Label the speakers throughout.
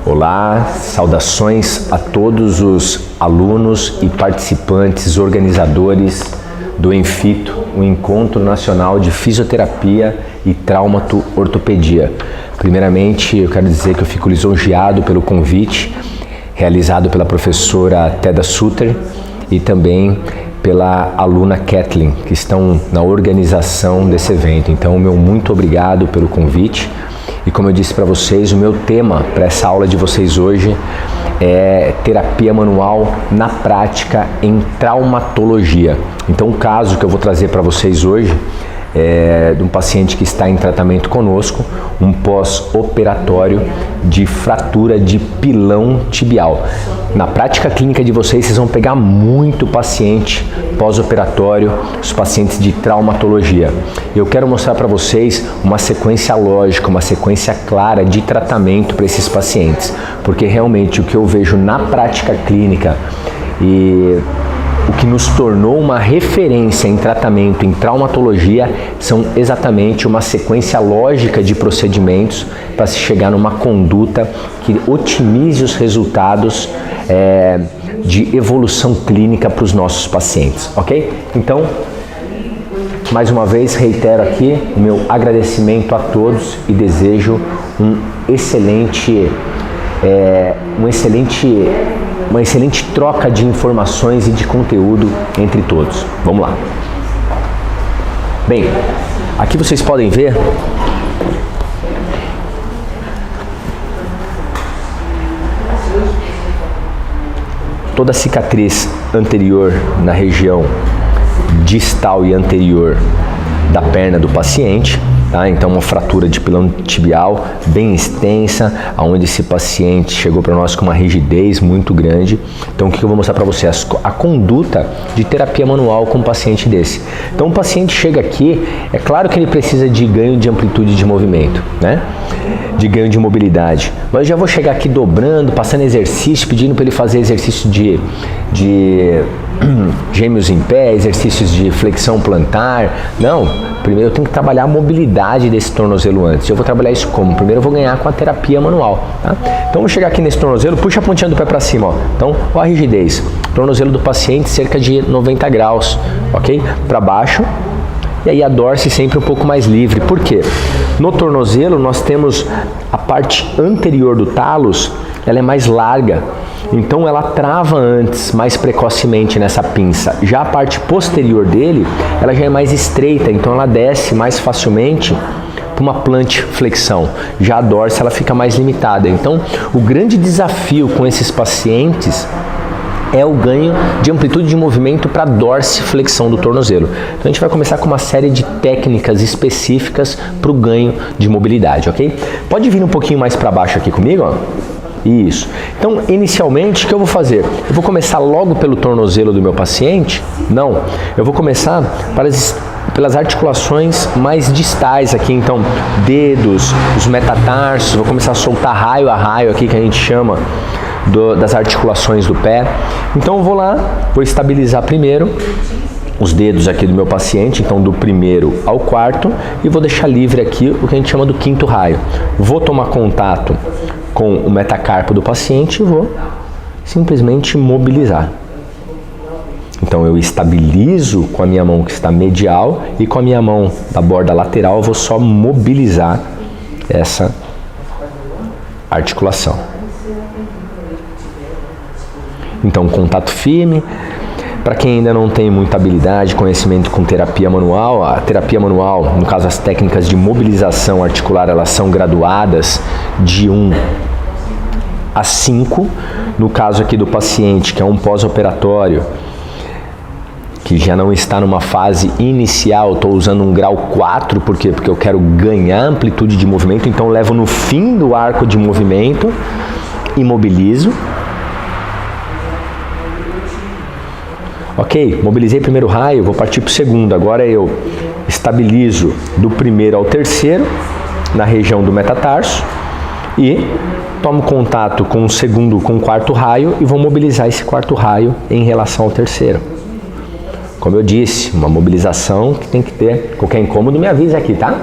Speaker 1: Olá, saudações a todos os alunos e participantes, organizadores do ENFITO, o Encontro Nacional de Fisioterapia e Traumato-Ortopedia. Primeiramente, eu quero dizer que eu fico lisonjeado pelo convite realizado pela professora Teda Sutter e também pela aluna Kathleen, que estão na organização desse evento. Então, meu muito obrigado pelo convite. E como eu disse para vocês, o meu tema para essa aula de vocês hoje é terapia manual na prática em traumatologia. Então, o caso que eu vou trazer para vocês hoje é de um paciente que está em tratamento conosco, um pós-operatório de fratura de pilão tibial. Na prática clínica de vocês vão pegar muito paciente pós-operatório, os pacientes de traumatologia. Eu quero mostrar para vocês uma sequência lógica, uma sequência clara de tratamento para esses pacientes, porque realmente o que eu vejo na prática clínica e o que nos tornou uma referência em tratamento em traumatologia são exatamente uma sequência lógica de procedimentos para se chegar numa conduta que otimize os resultados de evolução clínica para os nossos pacientes, ok? Então, mais uma vez, reitero aqui o meu agradecimento a todos e desejo uma excelente troca de informações e de conteúdo entre todos. Vamos lá. Bem, aqui vocês podem ver toda a cicatriz anterior na região distal e anterior da perna do paciente. Tá? Então, uma fratura de pilão tibial bem extensa, onde esse paciente chegou para nós com uma rigidez muito grande. Então, o que eu vou mostrar para vocês? A conduta de terapia manual com um paciente desse. Então, o paciente chega aqui, é claro que ele precisa de ganho de amplitude de movimento, né? De ganho de mobilidade. Mas eu já vou chegar aqui dobrando, passando exercício, pedindo para ele fazer exercício de gêmeos em pé, exercícios de flexão plantar. Não, primeiro eu tenho que trabalhar a mobilidade desse tornozelo antes. Eu vou trabalhar isso como? Primeiro eu vou ganhar com a terapia manual. Tá? Então vou chegar aqui nesse tornozelo, puxa a pontinha do pé para cima. Ó. Então, ó a rigidez. Tornozelo do paciente cerca de 90 graus, ok? Para baixo. E aí a dorse sempre um pouco mais livre. Por quê? No tornozelo nós temos a parte anterior do talos, ela é mais larga. Então ela trava antes, mais precocemente nessa pinça. Já a parte posterior dele, ela já é mais estreita, então ela desce mais facilmente para uma plantiflexão. Já a dorse ela fica mais limitada. Então o grande desafio com esses pacientes é o ganho de amplitude de movimento para a dorsiflexão do tornozelo. Então a gente vai começar com uma série de técnicas específicas para o ganho de mobilidade, ok? Pode vir um pouquinho mais para baixo aqui comigo, ó. Isso. Então, inicialmente, o que eu vou fazer? Eu vou começar logo pelo tornozelo do meu paciente? Não. Eu vou começar pelas articulações mais distais aqui. Então, dedos, os metatarsos. Vou começar a soltar raio a raio aqui, que a gente chama das articulações do pé. Então, eu vou lá, vou estabilizar primeiro os dedos aqui do meu paciente, então do primeiro ao quarto, e vou deixar livre aqui o que a gente chama do quinto raio. Vou tomar contato com o metacarpo do paciente e vou simplesmente mobilizar. Então eu estabilizo com a minha mão que está medial e com a minha mão da borda lateral eu vou só mobilizar essa articulação. Então contato firme. Para quem ainda não tem muita habilidade, conhecimento com terapia manual, a terapia manual, no caso as técnicas de mobilização articular, elas são graduadas de 1 a 5. No caso aqui do paciente, que é um pós-operatório, que já não está numa fase inicial, estou usando um grau 4, por quê? Porque eu quero ganhar amplitude de movimento, então eu levo no fim do arco de movimento, imobilizo. Ok, mobilizei o primeiro raio, vou partir para o segundo. Agora eu estabilizo do primeiro ao terceiro, na região do metatarso, e tomo contato com o segundo, com o quarto raio, e vou mobilizar esse quarto raio em relação ao terceiro. Como eu disse, uma mobilização que tem que ter. Qualquer incômodo me avisa aqui, tá?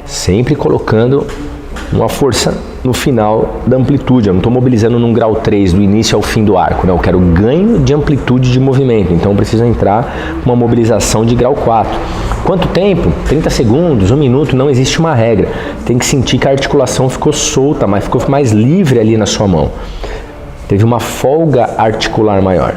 Speaker 1: Sempre colocando uma força no final da amplitude. Eu não estou mobilizando num grau 3 do início ao fim do arco, né? Eu quero ganho de amplitude de movimento, então eu preciso entrar com uma mobilização de grau 4. Quanto tempo? 30 segundos, 1 minuto, não existe uma regra. Tem que sentir que a articulação ficou solta, mas ficou mais livre ali na sua mão. Teve uma folga articular maior.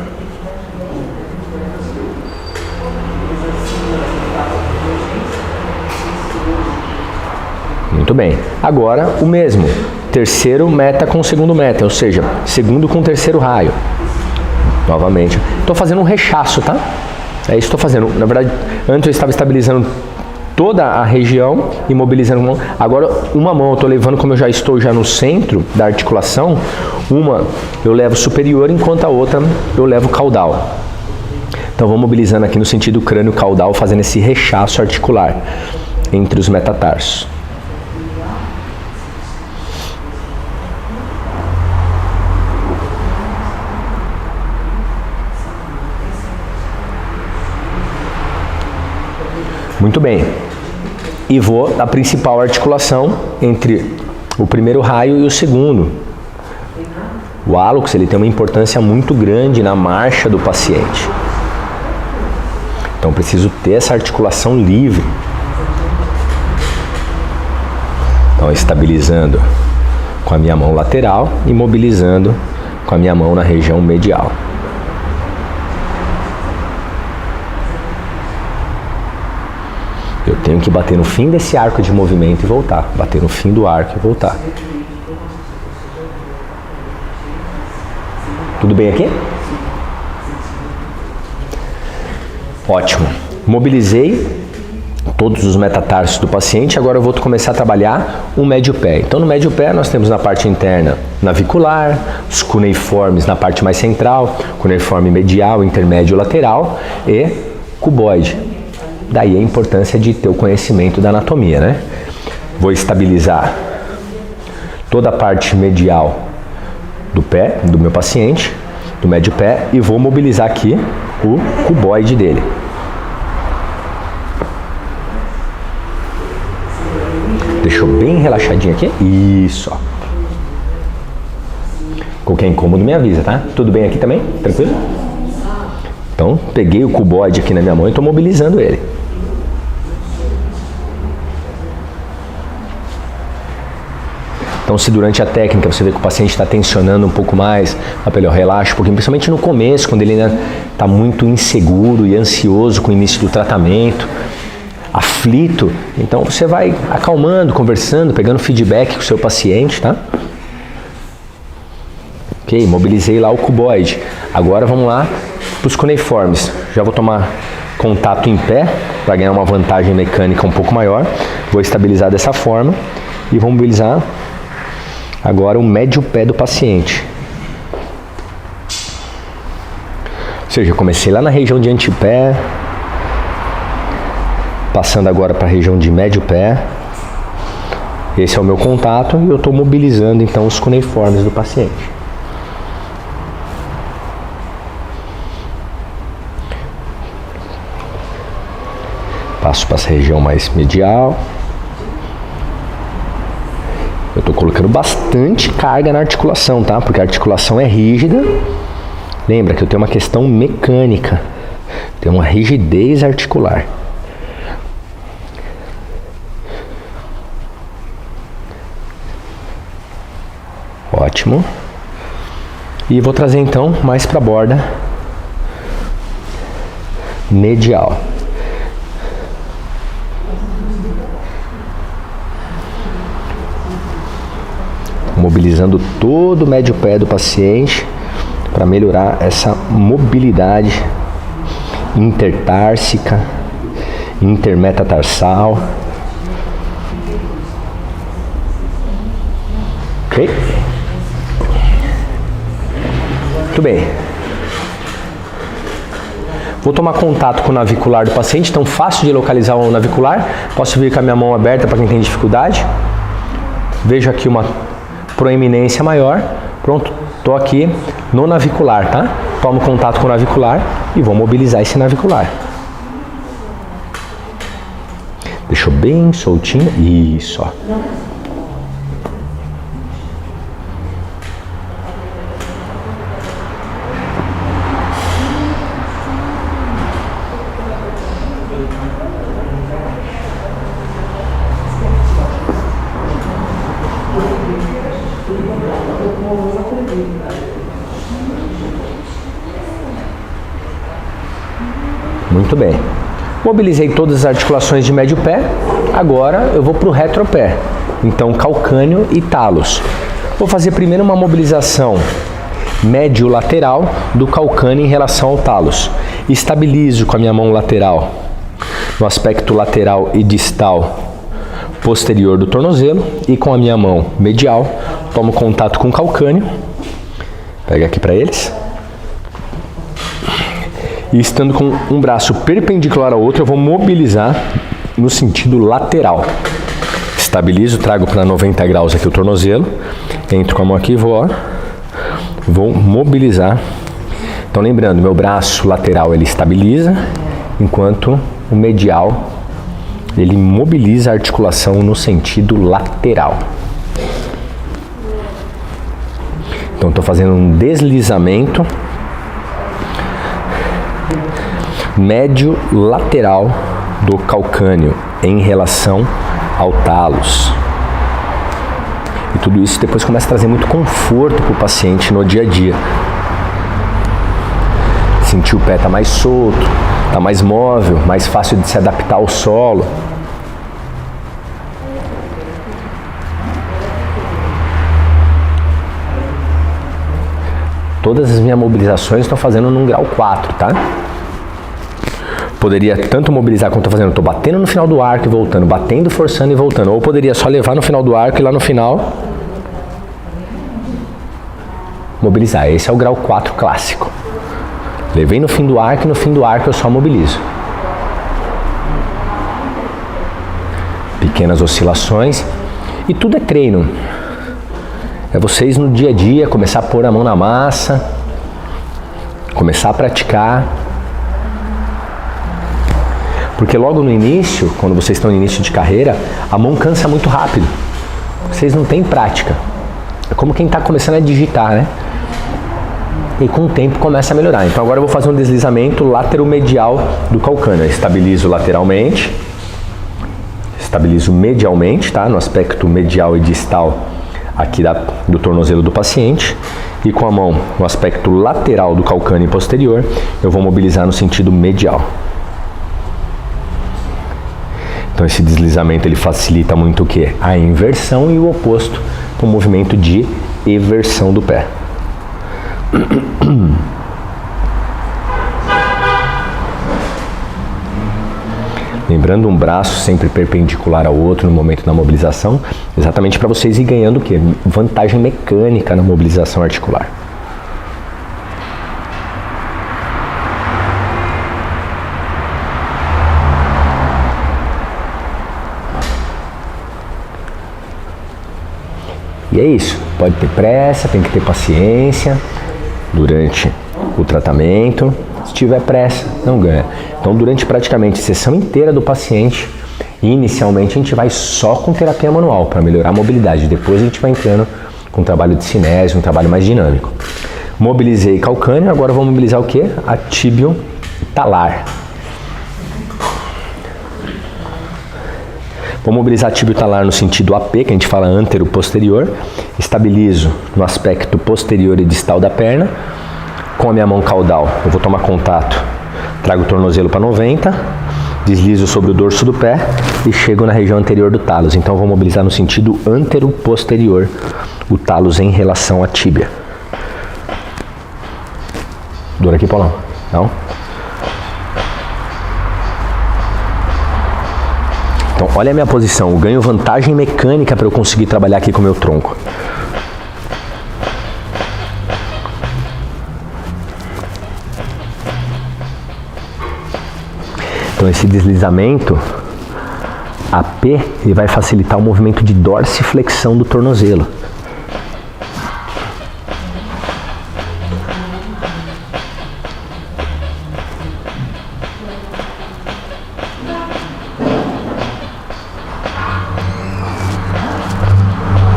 Speaker 1: Muito bem. Agora o mesmo. Terceiro meta com segundo meta, ou seja, segundo com terceiro raio. Novamente. Estou fazendo um rechaço, tá? É isso que estou fazendo. Na verdade, antes eu estava estabilizando toda a região e mobilizando uma mão. Agora, uma mão eu estou levando, como eu já estou no centro da articulação, uma eu levo superior, enquanto a outra eu levo caudal. Então, vou mobilizando aqui no sentido crânio-caudal, fazendo esse rechaço articular entre os metatarsos. Muito bem. E vou à principal articulação entre o primeiro raio e o segundo. O hálux, ele tem uma importância muito grande na marcha do paciente. Então, preciso ter essa articulação livre. Então, estabilizando com a minha mão lateral e mobilizando com a minha mão na região medial. Eu tenho que bater no fim desse arco de movimento e voltar. Bater no fim do arco e voltar. Tudo bem aqui? Ótimo. Mobilizei todos os metatarsos do paciente. Agora eu vou começar a trabalhar o médio pé. Então no médio pé nós temos na parte interna navicular, os cuneiformes na parte mais central, cuneiforme medial, intermédio lateral e cuboide. Daí a importância de ter o conhecimento da anatomia, né? Vou estabilizar toda a parte medial do pé, do meu paciente, do médio pé, e vou mobilizar aqui o cuboide dele. Deixou bem relaxadinho aqui. Isso, ó. Qualquer incômodo me avisa, tá? Tudo bem aqui também? Tranquilo? Então, peguei o cuboide aqui na minha mão e estou mobilizando ele. Então, se durante a técnica você vê que o paciente está tensionando um pouco mais, relaxa um pouquinho, principalmente no começo, quando ele ainda está muito inseguro e ansioso com o início do tratamento, aflito, então você vai acalmando, conversando, pegando feedback com o seu paciente, tá? Ok, mobilizei lá o cuboide. Agora vamos lá para os cuneiformes. Já vou tomar contato em pé para ganhar uma vantagem mecânica um pouco maior. Vou estabilizar dessa forma e vou mobilizar agora o médio pé do paciente. Ou seja, eu comecei lá na região de antepé, passando agora para a região de médio pé. Esse é o meu contato e eu estou mobilizando então os cuneiformes do paciente. Passo para essa região mais medial. Eu estou colocando bastante carga na articulação, tá? Porque a articulação é rígida. Lembra que eu tenho uma questão mecânica. Tem uma rigidez articular. Ótimo. E vou trazer então mais para a borda medial. Mobilizando todo o médio pé do paciente para melhorar essa mobilidade intertársica, intermetatarsal. Ok? Muito bem. Vou tomar contato com o navicular do paciente, então fácil de localizar o navicular. Posso vir com a minha mão aberta para quem tem dificuldade. Vejo aqui uma proeminência maior. Pronto, estou aqui no navicular, tá? Tomo contato com o navicular e vou mobilizar esse navicular. Deixou bem soltinho. Isso, ó. Muito bem. Mobilizei todas as articulações de médio pé. Agora eu vou para o retropé. Então, calcâneo e talos. Vou fazer primeiro uma mobilização médio-lateral do calcâneo em relação ao talos. Estabilizo com a minha mão lateral no aspecto lateral e distal posterior do tornozelo e com a minha mão medial tomo contato com o calcâneo. Pega aqui para eles. E estando com um braço perpendicular ao outro, eu vou mobilizar no sentido lateral. Estabilizo, trago para 90 graus aqui o tornozelo. Entro com a mão aqui e vou mobilizar. Então lembrando, meu braço lateral ele estabiliza, enquanto o medial ele mobiliza a articulação no sentido lateral. Então estou fazendo um deslizamento médio lateral do calcâneo em relação ao talos. E tudo isso depois começa a trazer muito conforto para o paciente no dia a dia. Sentir o pé tá mais solto, tá mais móvel, mais fácil de se adaptar ao solo. Todas as minhas mobilizações estou fazendo num grau 4, tá? Poderia tanto mobilizar quanto estou fazendo, estou batendo no final do arco e voltando, batendo, forçando e voltando. Ou poderia só levar no final do arco e lá no final mobilizar. Esse é o grau 4 clássico. Levei no fim do arco e no fim do arco eu só mobilizo. Pequenas oscilações. E tudo é treino. É vocês no dia a dia começar a pôr a mão na massa, começar a praticar. Porque logo no início, quando vocês estão no início de carreira, a mão cansa muito rápido. Vocês não têm prática. É como quem está começando a digitar, né? E com o tempo começa a melhorar. Então agora eu vou fazer um deslizamento lateromedial do calcâneo. Eu estabilizo lateralmente, estabilizo medialmente, tá? No aspecto medial e distal aqui do tornozelo do paciente. E com a mão no aspecto lateral do calcâneo posterior, eu vou mobilizar no sentido medial. Então esse deslizamento ele facilita muito o quê? A inversão e o oposto para o movimento de eversão do pé. Lembrando um braço sempre perpendicular ao outro no momento da mobilização, exatamente para vocês ir ganhando o quê? Vantagem mecânica na mobilização articular. E é isso, pode ter pressa, tem que ter paciência durante o tratamento. Se tiver pressa, não ganha. Então, durante praticamente a sessão inteira do paciente, inicialmente a gente vai só com terapia manual para melhorar a mobilidade. Depois a gente vai entrando com trabalho de cinésio, um trabalho mais dinâmico. Mobilizei calcâneo, agora vou mobilizar o quê? A tíbio talar. Vou mobilizar tíbio talar no sentido AP, que a gente fala antero-posterior. Estabilizo no aspecto posterior e distal da perna. Com a minha mão caudal, eu vou tomar contato. Trago o tornozelo para 90. Deslizo sobre o dorso do pé e chego na região anterior do talos. Então eu vou mobilizar no sentido antero-posterior o talos em relação à tíbia. Dor aqui, Paulão? Não? Então, olha a minha posição. Eu ganho vantagem mecânica para eu conseguir trabalhar aqui com o meu tronco. Então, esse deslizamento AP ele vai facilitar o movimento de dorsiflexão do tornozelo.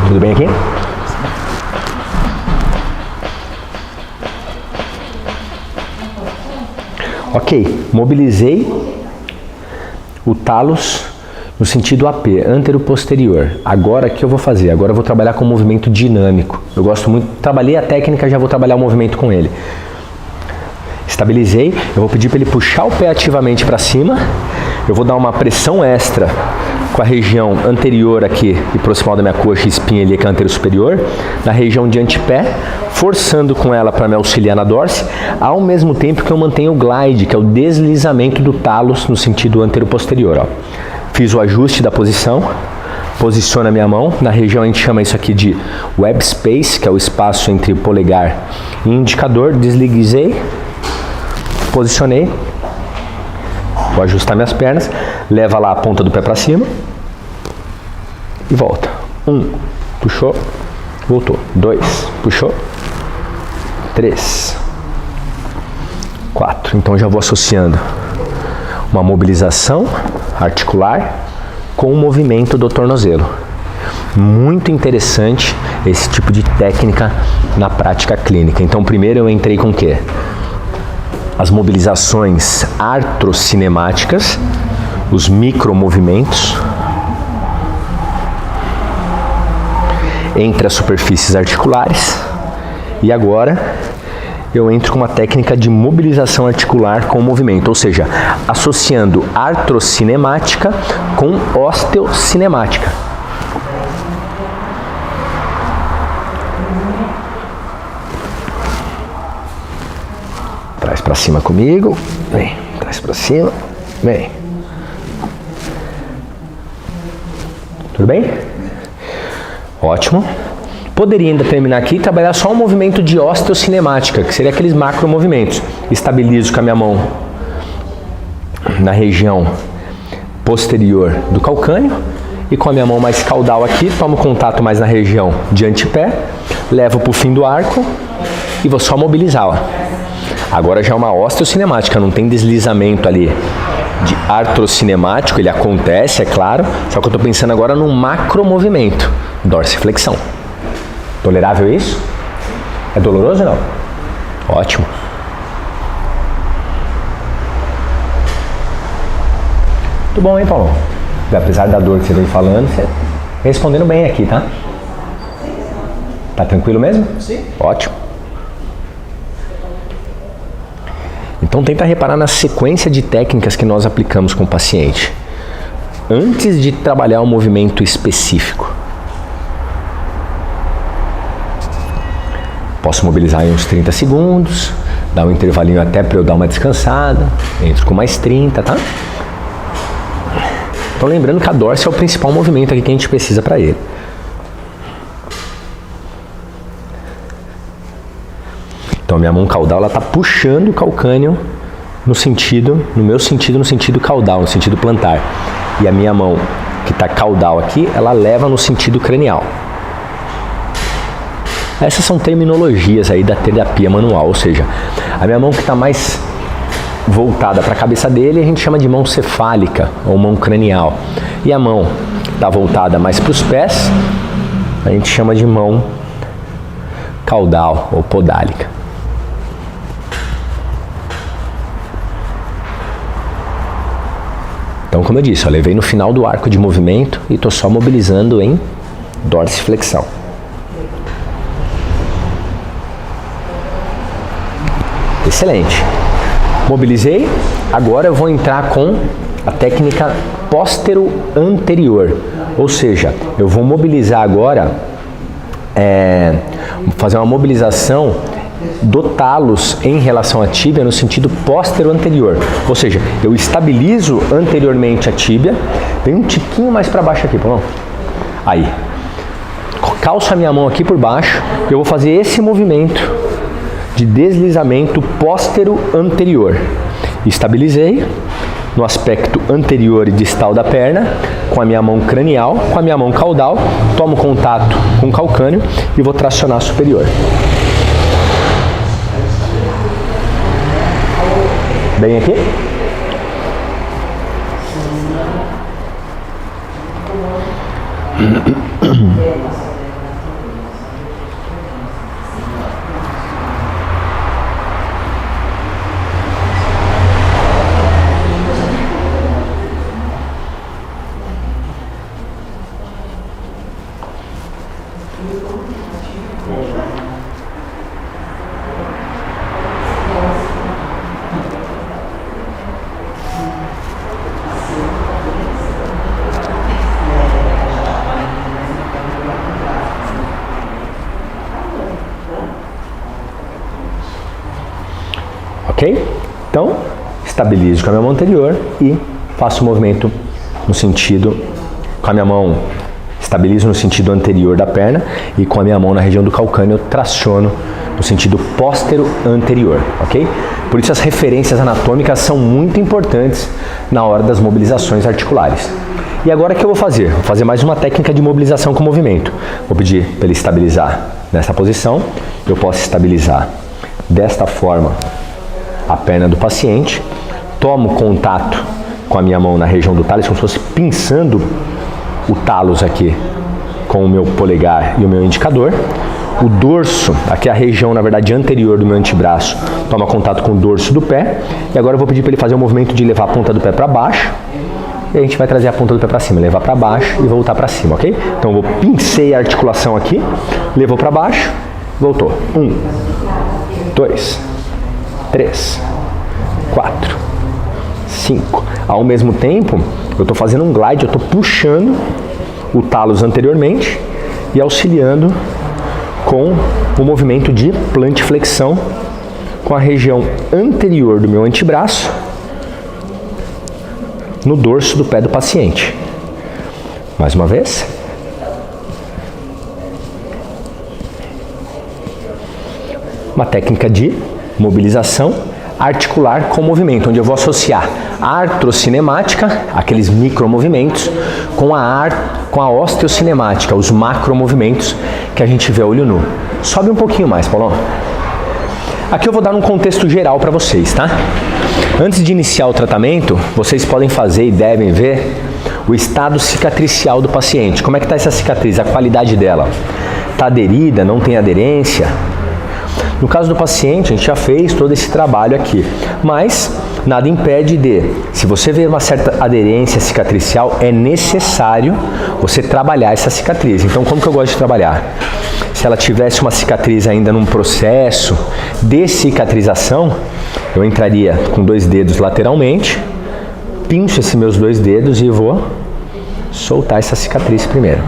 Speaker 1: Tudo bem aqui? Ok, mobilizei o talos no sentido AP, antero-posterior. Agora, o que eu vou fazer? Agora eu vou trabalhar com movimento dinâmico. Eu gosto muito, trabalhei a técnica, já vou trabalhar o movimento com ele. Estabilizei, eu vou pedir para ele puxar o pé ativamente para cima. Eu vou dar uma pressão extra com a região anterior aqui e proximal da minha coxa e espinha ali, que é a antero-superior, na região de antepé, forçando com ela para me auxiliar na dorse, ao mesmo tempo que eu mantenho o glide, que é o deslizamento do talos no sentido antero-posterior. Ó. Fiz o ajuste da posição, posiciono a minha mão, na região a gente chama isso aqui de web space, que é o espaço entre o polegar e indicador, desliguei, posicionei, vou ajustar minhas pernas, leva lá a ponta do pé para cima e volta. 1, puxou, voltou. 2, puxou. 3, 4. Então já vou associando uma mobilização articular com o movimento do tornozelo. Muito interessante esse tipo de técnica na prática clínica. Então primeiro eu entrei com o quê? As mobilizações artrocinemáticas, os micromovimentos entre as superfícies articulares, e agora eu entro com uma técnica de mobilização articular com o movimento, ou seja, associando artrocinemática com osteocinemática. Traz para cima comigo, vem, traz para cima, vem. Tudo bem? Ótimo. Poderia ainda terminar aqui e trabalhar só um movimento de osteocinemática, que seria aqueles macromovimentos. Estabilizo com a minha mão na região posterior do calcâneo e com a minha mão mais caudal aqui, tomo contato mais na região de antepé, levo para o fim do arco e vou só mobilizar. Ó. Agora já é uma osteocinemática, não tem deslizamento ali de artrocinemático, ele acontece, é claro, só que eu estou pensando agora num macromovimento, dorsiflexão. Tolerável isso? É doloroso ou não? Ótimo. Muito bom, hein, Paulo? Apesar da dor que você vem falando, você respondendo bem aqui, tá? Tá tranquilo mesmo? Sim. Ótimo. Então tenta reparar na sequência de técnicas que nós aplicamos com o paciente antes de trabalhar um movimento específico. Posso mobilizar em uns 30 segundos, dar um intervalinho até para eu dar uma descansada, entro com mais 30, tá? Então lembrando que a dorse é o principal movimento aqui que a gente precisa para ele. Então a minha mão caudal ela está puxando o calcâneo no meu sentido, no sentido caudal, no sentido plantar. E a minha mão que está caudal aqui, ela leva no sentido cranial. Essas são terminologias aí da terapia manual, ou seja, a minha mão que está mais voltada para a cabeça dele, a gente chama de mão cefálica ou mão cranial. E a mão que está voltada mais para os pés, a gente chama de mão caudal ou podálica. Então, como eu disse, eu levei no final do arco de movimento e estou só mobilizando em dorsiflexão. Excelente. Mobilizei. Agora eu vou entrar com a técnica póstero-anterior. Ou seja, eu vou mobilizar agora, fazer uma mobilização do talos em relação à tíbia no sentido póstero-anterior. Ou seja, eu estabilizo anteriormente a tíbia, vem um tiquinho mais para baixo aqui, pronto. Aí. Calço a minha mão aqui por baixo, eu vou fazer esse movimento de deslizamento póstero-anterior. Estabilizei no aspecto anterior e distal da perna, com a minha mão cranial, com a minha mão caudal, tomo contato com o calcâneo e vou tracionar superior. Bem aqui. Então, estabilizo com a minha mão anterior e faço o movimento no sentido, com a minha mão, estabilizo no sentido anterior da perna e com a minha mão na região do calcâneo eu traciono no sentido póstero anterior, ok? Por isso as referências anatômicas são muito importantes na hora das mobilizações articulares. E agora o que eu vou fazer? Vou fazer mais uma técnica de mobilização com movimento. Vou pedir para ele estabilizar nessa posição. Eu posso estabilizar desta forma a perna do paciente. Tomo contato com a minha mão na região do tálus, como se fosse pinçando o tálus aqui com o meu polegar e o meu indicador. O dorso, aqui é a região, na verdade, anterior do meu antebraço, toma contato com o dorso do pé. E agora eu vou pedir para ele fazer o movimento de levar a ponta do pé para baixo. E a gente vai trazer a ponta do pé para cima, levar para baixo e voltar para cima, ok? Então eu vou pincei a articulação aqui, levou para baixo, voltou. 1, 2, 3, 4, 5. Ao mesmo tempo, eu estou fazendo um glide, eu estou puxando o tálus anteriormente e auxiliando com o movimento de plantiflexão com a região anterior do meu antebraço no dorso do pé do paciente. Mais uma vez. Uma técnica de mobilização articular com movimento, onde eu vou associar a artrocinemática, aqueles micromovimentos, com a osteocinemática, os macromovimentos que a gente vê a olho nu. Sobe um pouquinho mais, Paulão. Aqui eu vou dar um contexto geral para vocês, tá? Antes de iniciar o tratamento, vocês podem fazer e devem ver o estado cicatricial do paciente. Como é que está essa cicatriz? A qualidade dela? Está aderida? Não tem aderência? No caso do paciente, a gente já fez todo esse trabalho aqui, mas nada impede de, se você vê uma certa aderência cicatricial, é necessário você trabalhar essa cicatriz. Então, como que eu gosto de trabalhar? Se ela tivesse uma cicatriz ainda num processo de cicatrização, eu entraria com 2 dedos lateralmente, pincho esses meus 2 dedos e vou soltar essa cicatriz primeiro.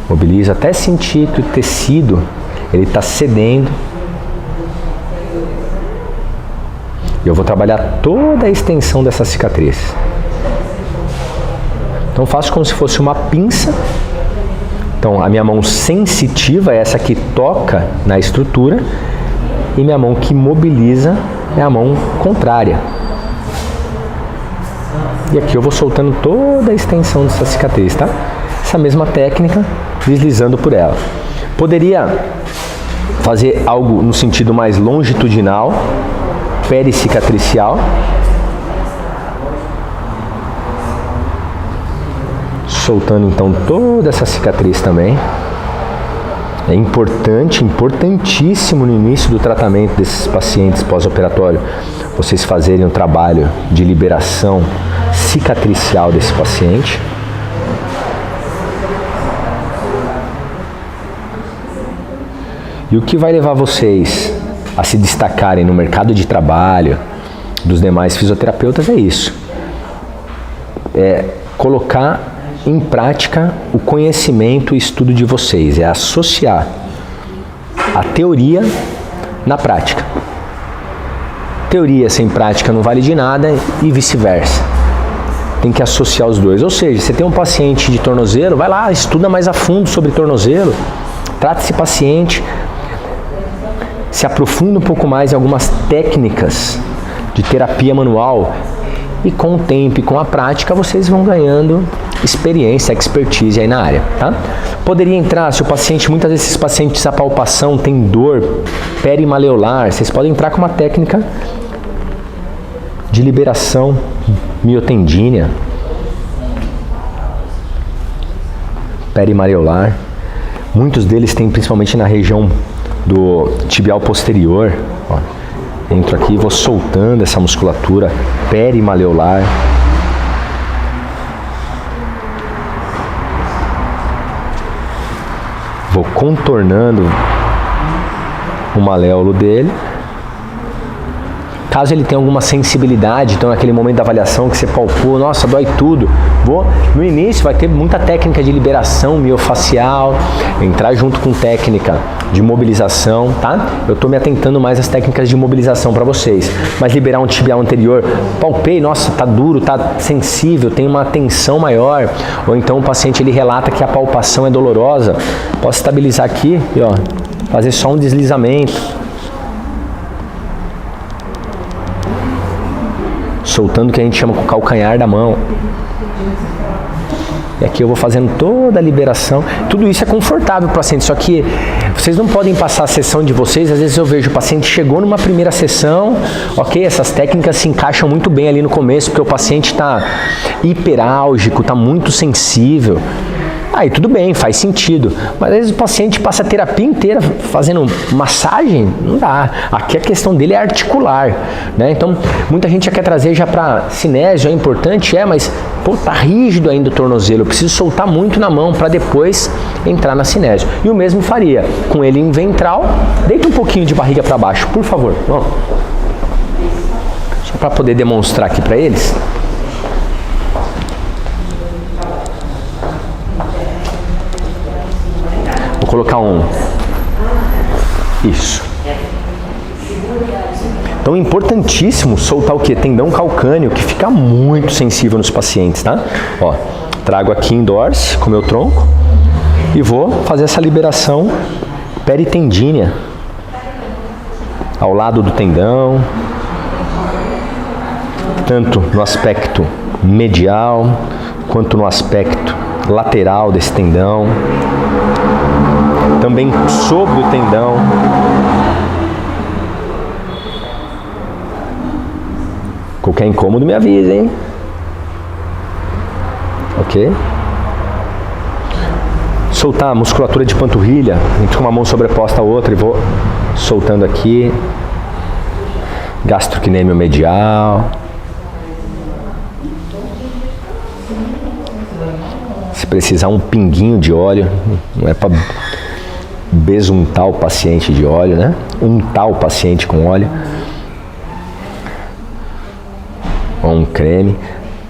Speaker 1: Mobilizo até sentir que o tecido ele está cedendo. E eu vou trabalhar toda a extensão dessa cicatriz. Então faço como se fosse uma pinça. Então a minha mão sensitiva é essa que toca na estrutura e minha mão que mobiliza é a mão contrária. E aqui eu vou soltando toda a extensão dessa cicatriz, tá? Essa mesma técnica, deslizando por ela. Poderia fazer algo no sentido mais longitudinal, pericicatricial. Soltando então toda essa cicatriz também. É importante, importantíssimo no início do tratamento desses pacientes pós-operatório, vocês fazerem um trabalho de liberação cicatricial desse paciente. E o que vai levar vocês a se destacarem no mercado de trabalho dos demais fisioterapeutas é isso. É colocar em prática o conhecimento e estudo de vocês. É associar a teoria na prática. Teoria sem prática não vale de nada e vice-versa. Tem que associar os dois. Ou seja, você tem um paciente de tornozelo, vai lá, estuda mais a fundo sobre tornozelo, trata esse paciente, se aprofunda um pouco mais em algumas técnicas de terapia manual e com o tempo e com a prática vocês vão ganhando experiência, expertise aí na área, tá? Poderia entrar, se o paciente, muitas vezes esses pacientes a palpação tem dor perimaleolar, vocês podem entrar com uma técnica de liberação miotendínea, perimaleolar. Muitos deles têm principalmente na região do tibial posterior. Ó, entro aqui e vou soltando essa musculatura perimaleolar. Vou contornando o maléolo dele. Caso ele tenha alguma sensibilidade, então naquele momento da avaliação que você palpou, nossa, dói tudo. No início vai ter muita técnica de liberação miofacial, entrar junto com técnica de mobilização, tá? Eu estou me atentando mais às técnicas de mobilização para vocês. Mas liberar um tibial anterior, palpei, nossa, tá duro, tá sensível, tem uma tensão maior. Ou então o paciente ele relata que a palpação é dolorosa. Posso estabilizar aqui e ó, fazer só um deslizamento. Soltando o que a gente chama com o calcanhar da mão. E aqui eu vou fazendo toda a liberação. Tudo isso é confortável para o paciente, só que vocês não podem passar a sessão de vocês. Às vezes eu vejo o paciente chegou numa primeira sessão, ok, essas técnicas se encaixam muito bem ali no começo, porque o paciente está hiperálgico, está muito sensível. Aí tudo bem, faz sentido, mas às vezes o paciente passa a terapia inteira fazendo massagem, não dá. Aqui a questão dele é articular, né? Então muita gente já quer trazer já para cinésio, é importante, mas pô, tá rígido ainda o tornozelo, eu preciso soltar muito na mão para depois entrar na cinésio. E o mesmo faria com ele em ventral, deita um pouquinho de barriga para baixo, por favor. Vamos. Só para poder demonstrar aqui para eles. Vou colocar isso. Então é importantíssimo soltar o que? Tendão calcâneo, que fica muito sensível nos pacientes, tá? Ó, trago aqui em dorse com o meu tronco e vou fazer essa liberação peritendínea ao lado do tendão, tanto no aspecto medial quanto no aspecto lateral desse tendão. Também sobre o tendão. Qualquer incômodo me avisa, hein? Ok? Soltar a musculatura de panturrilha, com uma mão sobreposta à outra e vou soltando aqui. Gastrocnêmio medial. Se precisar um pinguinho de óleo, não é para besuntar o paciente de óleo, né? Untar o paciente com óleo. Ou um creme,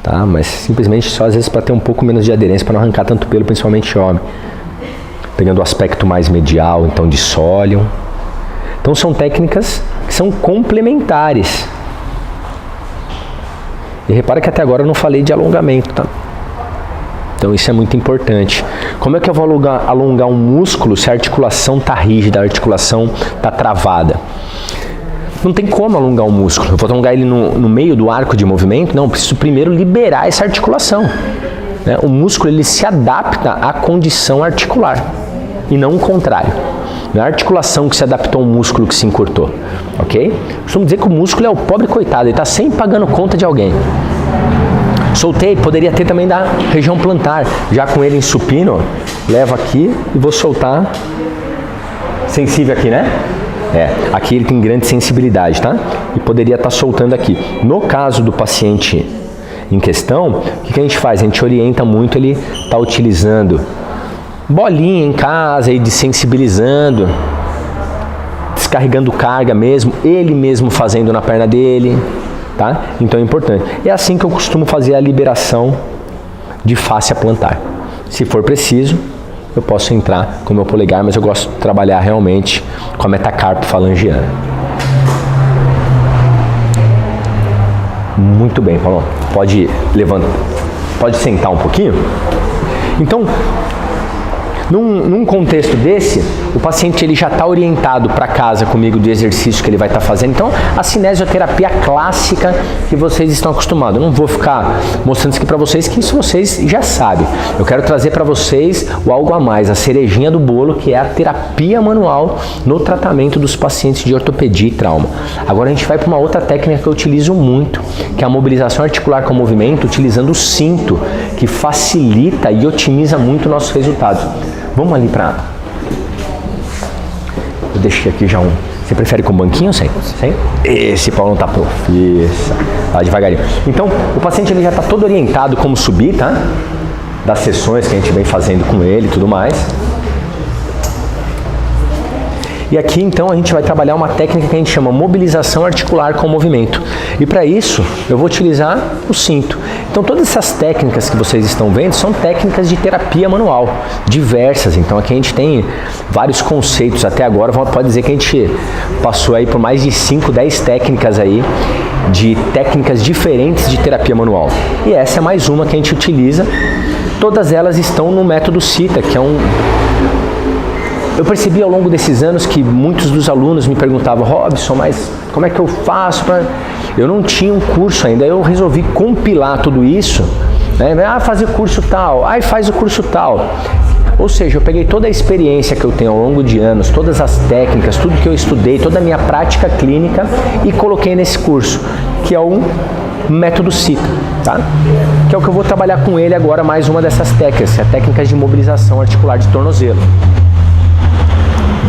Speaker 1: tá? Mas simplesmente só às vezes para ter um pouco menos de aderência, para não arrancar tanto pelo, principalmente homem. Pegando o aspecto mais medial, então dissólium. Então são técnicas que são complementares. E repara que até agora eu não falei de alongamento, tá? Então isso é muito importante. Como é que eu vou alongar um músculo se a articulação está rígida, a articulação está travada? Não tem como alongar um músculo. Eu vou alongar ele no meio do arco de movimento? Não, eu preciso primeiro liberar essa articulação. Né? O músculo ele se adapta à condição articular e não o contrário. Não é a articulação que se adaptou ao músculo que se encurtou. Ok? Costumo dizer que o músculo é o pobre coitado, ele está sempre pagando conta de alguém. Soltei, poderia ter também da região plantar, já com ele em supino, levo aqui e vou soltar. Sensível aqui, né? Aqui ele tem grande sensibilidade, tá? E poderia estar soltando aqui. No caso do paciente em questão, o que a gente faz? A gente orienta muito ele tá utilizando bolinha em casa e desensibilizando, descarregando carga mesmo, ele mesmo fazendo na perna dele. Tá? Então é importante. É assim que eu costumo fazer a liberação de fáscia plantar. Se for preciso, eu posso entrar com o meu polegar, mas eu gosto de trabalhar realmente com a metacarpo falangiana. Muito bem, Paulo. Pode levantar, pode sentar um pouquinho? Então, num contexto desse, o paciente ele já está orientado para casa comigo do exercício que ele vai estar fazendo. Então, a cinesioterapia clássica que vocês estão acostumados. Eu não vou ficar mostrando isso aqui para vocês, que isso vocês já sabem. Eu quero trazer para vocês o algo a mais, a cerejinha do bolo, que é a terapia manual no tratamento dos pacientes de ortopedia e trauma. Agora a gente vai para uma outra técnica que eu utilizo muito, que é a mobilização articular com movimento, utilizando o cinto, que facilita e otimiza muito nossos resultados. Vamos ali para... Eu deixei aqui já um... Você prefere com banquinho ou sem? Sem? Esse Paulo não tá profissa. Tá devagarinho. Então, o paciente ele já está todo orientado como subir, tá? Das sessões que a gente vem fazendo com ele e tudo mais. E aqui então a gente vai trabalhar uma técnica que a gente chama mobilização articular com movimento. E para isso eu vou utilizar o cinto. Então todas essas técnicas que vocês estão vendo são técnicas de terapia manual, diversas. Então aqui a gente tem vários conceitos. Até agora pode dizer que a gente passou aí por mais de 5, 10 técnicas aí, de técnicas diferentes de terapia manual. E essa é mais uma que a gente utiliza. Todas elas estão no método CITA, que é um... Eu percebi ao longo desses anos que muitos dos alunos me perguntavam: Robson, mas como é que eu faço para... Eu não tinha um curso ainda, eu resolvi compilar tudo isso, né? Fazer curso tal, faz o curso tal. Ou seja, eu peguei toda a experiência que eu tenho ao longo de anos, todas as técnicas, tudo que eu estudei, toda a minha prática clínica e coloquei nesse curso, que é um método CITA, tá? Que é o que eu vou trabalhar com ele agora, mais uma dessas técnicas, que é técnicas de mobilização articular de tornozelo.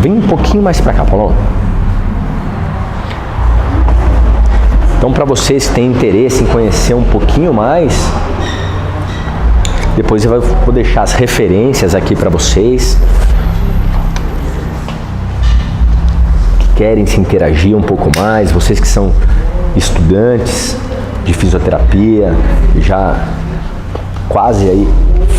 Speaker 1: Vem um pouquinho mais para cá, Paulo. Então, para vocês que têm interesse em conhecer um pouquinho mais, depois eu vou deixar as referências aqui para vocês que querem se interagir um pouco mais, vocês que são estudantes de fisioterapia, já quase aí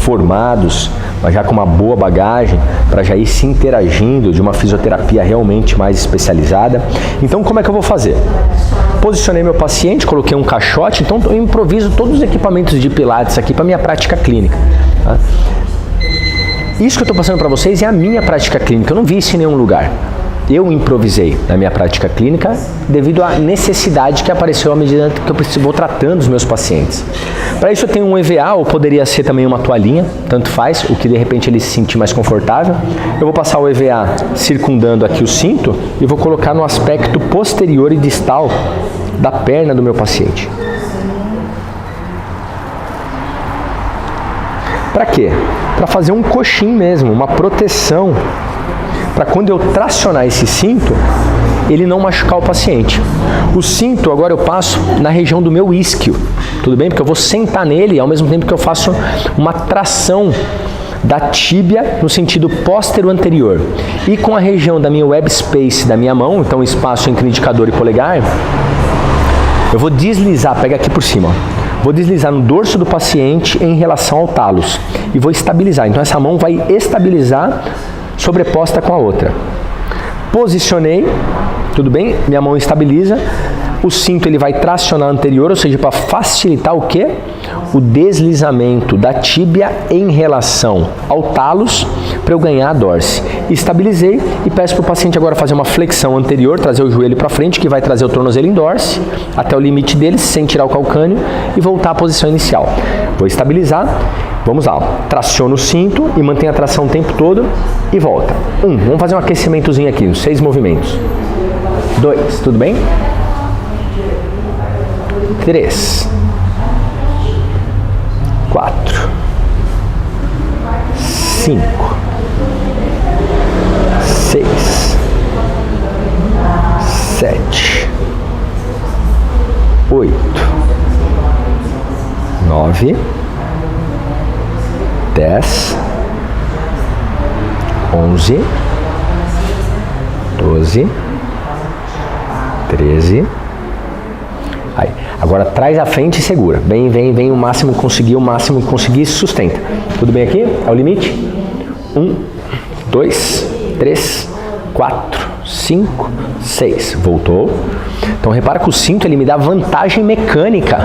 Speaker 1: formados, mas já com uma boa bagagem, para já ir se interagindo de uma fisioterapia realmente mais especializada. Então, como é que eu vou fazer? Posicionei meu paciente, coloquei um caixote, então eu improviso todos os equipamentos de pilates aqui para minha prática clínica. Tá? Isso que eu estou passando para vocês é a minha prática clínica, eu não vi isso em nenhum lugar. Eu improvisei na minha prática clínica devido à necessidade que apareceu à medida que eu vou tratando os meus pacientes. Para isso eu tenho um EVA, ou poderia ser também uma toalhinha, tanto faz, o que de repente ele se sentir mais confortável. Eu vou passar o EVA circundando aqui o cinto e vou colocar no aspecto posterior e distal da perna do meu paciente. Para quê? Para fazer um coxim mesmo, uma proteção, para quando eu tracionar esse cinto, ele não machucar o paciente. O cinto agora eu passo na região do meu isquio, tudo bem? Porque eu vou sentar nele ao mesmo tempo que eu faço uma tração da tíbia no sentido póstero anterior. E com a região da minha web space da minha mão, então espaço entre indicador e polegar, eu vou deslizar, pega aqui por cima, ó. Vou deslizar no dorso do paciente em relação ao talos e vou estabilizar. Então essa mão vai estabilizar sobreposta com a outra. Posicionei, tudo bem? Minha mão estabiliza. O cinto ele vai tracionar anterior, ou seja, para facilitar o quê? O deslizamento da tíbia em relação ao talos, para eu ganhar a dorse. Estabilizei e peço para o paciente agora fazer uma flexão anterior, trazer o joelho para frente, que vai trazer o tornozelo em dorse, até o limite dele, sem tirar o calcâneo, e voltar à posição inicial. Vou estabilizar, vamos lá, ó. Traciono o cinto e mantenho a tração o tempo todo e volta. Vamos fazer um aquecimentozinho aqui, uns 6 movimentos. 2, tudo bem? 3, 4, 5, 6, 7, 8, 9, 10, 11, 12, 13. Aí. Agora traz a frente e segura. Vem o máximo que conseguir, sustenta. Tudo bem aqui? É o limite? 1, 2, 3, 4, 5, 6. Voltou. Então repara que o cinto ele me dá vantagem mecânica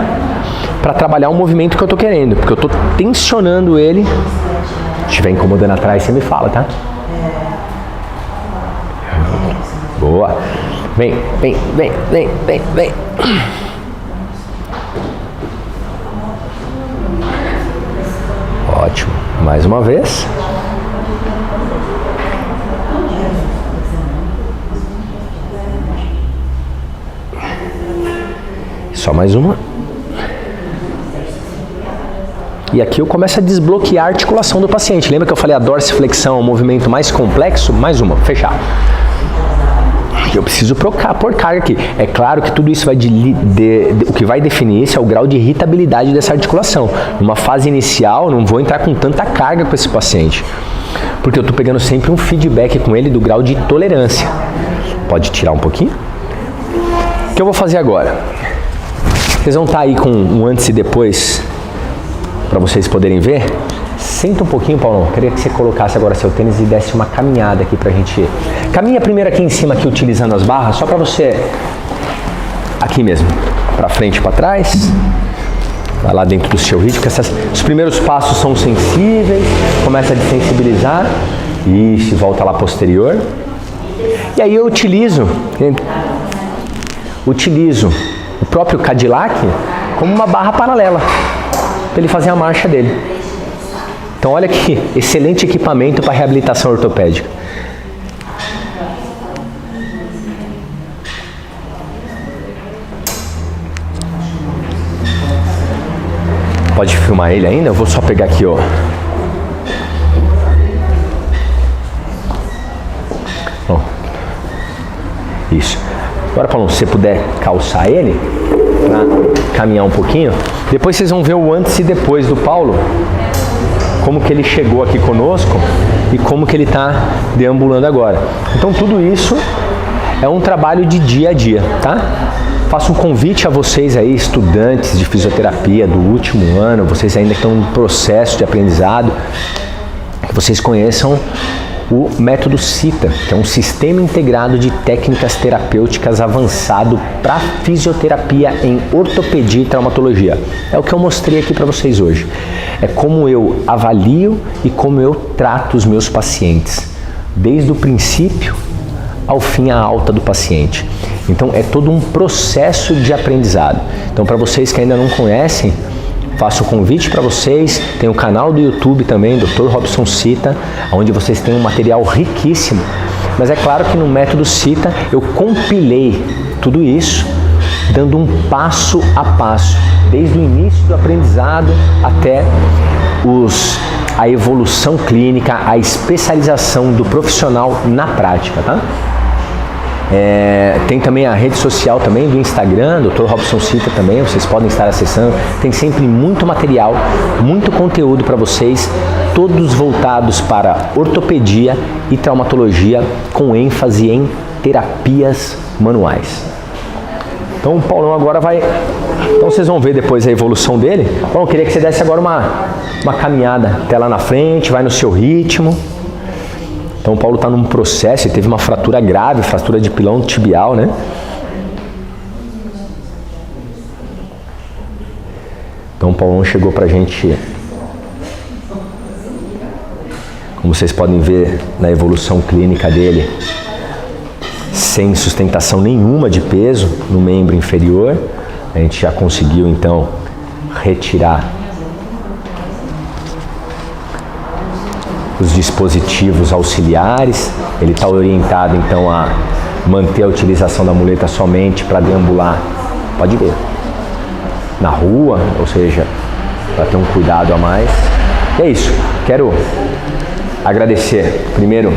Speaker 1: para trabalhar o movimento que eu estou querendo, porque eu estou tensionando ele. Se estiver incomodando atrás, você me fala, tá? Boa. Vem. Ótimo. Mais uma vez. Só mais uma. E aqui eu começo a desbloquear a articulação do paciente. Lembra que eu falei a dorsiflexão é um movimento mais complexo? Mais uma. Fechar. Eu preciso pôr carga aqui. É claro que tudo isso vai o que vai definir isso é o grau de irritabilidade dessa articulação. Numa fase inicial, não vou entrar com tanta carga com esse paciente, porque eu estou pegando sempre um feedback com ele do grau de tolerância. Pode tirar um pouquinho. O que eu vou fazer agora? Vocês vão estar aí com um antes e depois para vocês poderem ver. Senta um pouquinho, Paulão. Queria que você colocasse agora seu tênis e desse uma caminhada aqui pra gente. Caminha primeiro aqui em cima, aqui utilizando as barras, só pra você. Aqui mesmo, pra frente e pra trás. Vai lá dentro do seu ritmo, porque os primeiros passos são sensíveis. Começa a desensibilizar. Isso, volta lá posterior. E aí eu utilizo o próprio Cadillac como uma barra paralela para ele fazer a marcha dele. Então olha que excelente equipamento para reabilitação ortopédica. Pode filmar ele ainda? Eu vou só pegar aqui, ó. Bom, isso. Agora, Paulo, se você puder calçar ele, para caminhar um pouquinho, depois vocês vão ver o antes e depois do Paulo, como que ele chegou aqui conosco e como que ele está deambulando agora. Então tudo isso é um trabalho de dia a dia, tá? Faço um convite a vocês aí, estudantes de fisioterapia do último ano, vocês ainda estão em processo de aprendizado, que vocês conheçam o método CITA, que é um sistema integrado de técnicas terapêuticas avançado para fisioterapia em ortopedia e traumatologia. É o que eu mostrei aqui para vocês hoje. É como eu avalio e como eu trato os meus pacientes, desde o princípio ao fim, a alta do paciente. Então é todo um processo de aprendizado. Então, para vocês que ainda não conhecem, faço o convite para vocês, tem o canal do YouTube também, Dr. Robson Cita, onde vocês têm um material riquíssimo. Mas é claro que no método Cita eu compilei tudo isso, dando um passo a passo, desde o início do aprendizado até a evolução clínica, a especialização do profissional na prática, tá? Tem também a rede social também do Instagram, Dr. Robson Cita também, vocês podem estar acessando. Tem sempre muito material, muito conteúdo para vocês, todos voltados para ortopedia e traumatologia, com ênfase em terapias manuais. Então o Paulão agora vai... Então vocês vão ver depois a evolução dele. Bom, eu queria que você desse agora uma caminhada até lá na frente, vai no seu ritmo. Então o Paulo está num processo, ele teve uma fratura grave, fratura de pilão tibial, né? Então o Paulão chegou pra gente, como vocês podem ver na evolução clínica dele, sem sustentação nenhuma de peso no membro inferior. A gente já conseguiu então retirar os dispositivos auxiliares. Ele está orientado então a manter a utilização da muleta somente para deambular, pode ver, na rua, ou seja, para ter um cuidado a mais. E é isso, quero agradecer primeiro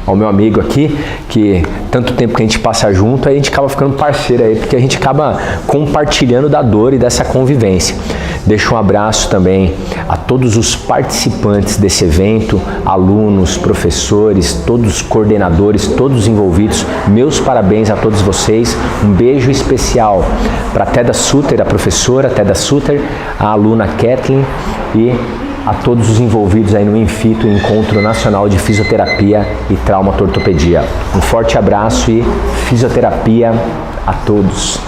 Speaker 1: ao meu amigo aqui, que tanto tempo que a gente passa junto, aí a gente acaba ficando parceiro aí, porque a gente acaba compartilhando da dor e dessa convivência. Deixo um abraço também a todos os participantes desse evento, alunos, professores, todos os coordenadores, todos os envolvidos. Meus parabéns a todos vocês. Um beijo especial para a Teda Suter, a professora Teda Suter, a aluna Kathleen e a todos os envolvidos aí no Infito, Encontro Nacional de Fisioterapia e Traumatortopedia. Um forte abraço e fisioterapia a todos.